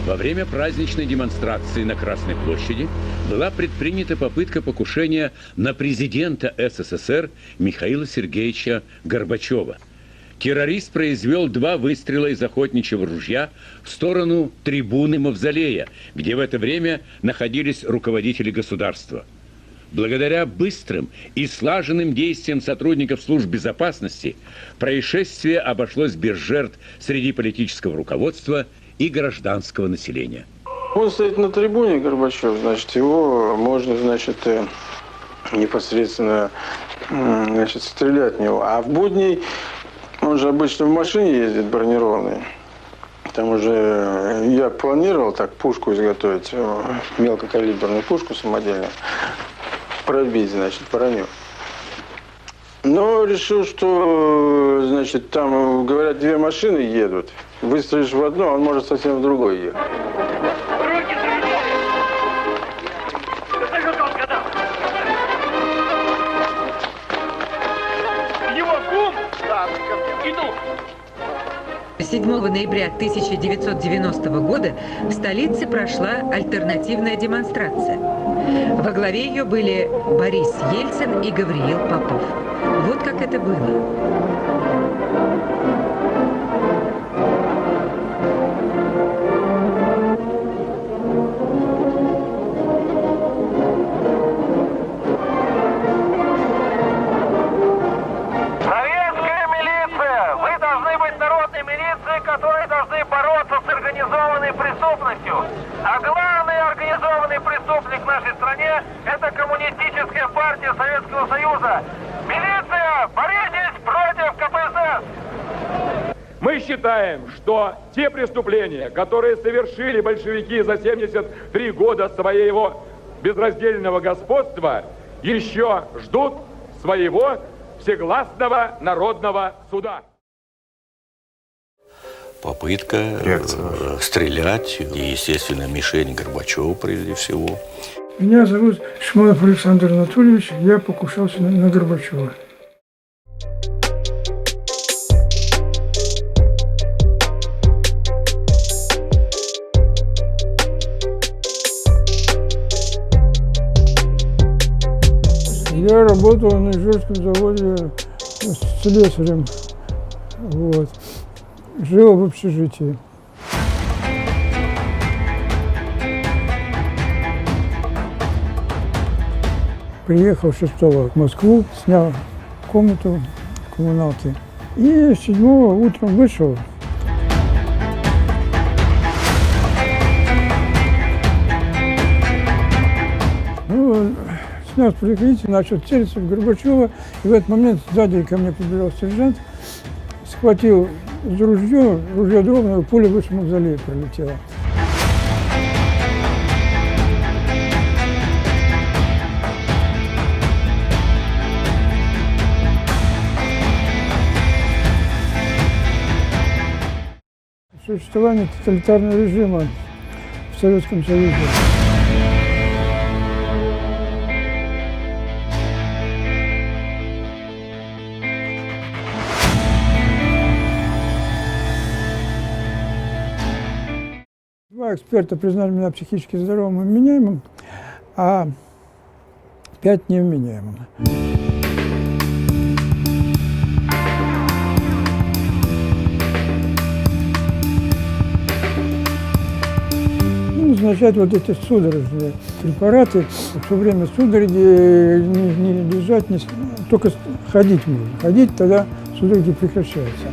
Во время праздничной демонстрации на Красной площади была предпринята попытка покушения на президента СССР Михаила Сергеевича Горбачева. Террорист произвел 2 выстрела из охотничьего ружья в сторону трибуны Мавзолея, где в это время находились руководители государства. Благодаря быстрым и слаженным действиям сотрудников служб безопасности происшествие обошлось без жертв среди политического руководства и гражданского населения. Он стоит на трибуне, Горбачев, значит, его можно, значит, непосредственно, значит, стрелять в него. А в будни он же обычно в машине ездит бронированный. Там уже я планировал так пушку изготовить, мелкокалиберную пушку самодельную, пробить, значит, броню. Но решил, что, значит, там, говорят, 2 машины едут. Выстрелишь в одну, он может совсем в другой ехать. Его кум? Да, иду. 7 ноября 1990 года в столице прошла альтернативная демонстрация. Во главе ее были Борис Ельцин и Гавриил Попов. Вот как это было. Которые должны бороться с организованной преступностью. А главный организованный преступник в нашей стране – это коммунистическая партия Советского Союза. Милиция, боритесь против КПСС! Мы считаем, что те преступления, которые совершили большевики за 73 года своего безраздельного господства, еще ждут своего всегласного народного суда. Попытка стрелять, и, естественно, мишень Горбачева прежде всего. Меня зовут Шманов Александр Анатольевич, я покушался на Горбачева. Я работал на Ижорском заводе с слесарем. Вот. Жил в общежитии. Приехал 6-го в Москву, снял комнату в коммуналке. И 7-го утром вышел. Ну, снял с прикрытия, начал целиться в Горбачева. И в этот момент сзади ко мне подбежал сержант, схватил ружье дробное, пуля выше Мавзолея пролетела. Существование тоталитарного режима в Советском Союзе. Два эксперта признали меня психически здоровым и вменяемым, а 5 невменяемым. Ну, назначать вот эти судорожные препараты. Все время судороги не лежать, только ходить можно. Ходить, тогда судороги прекращаются.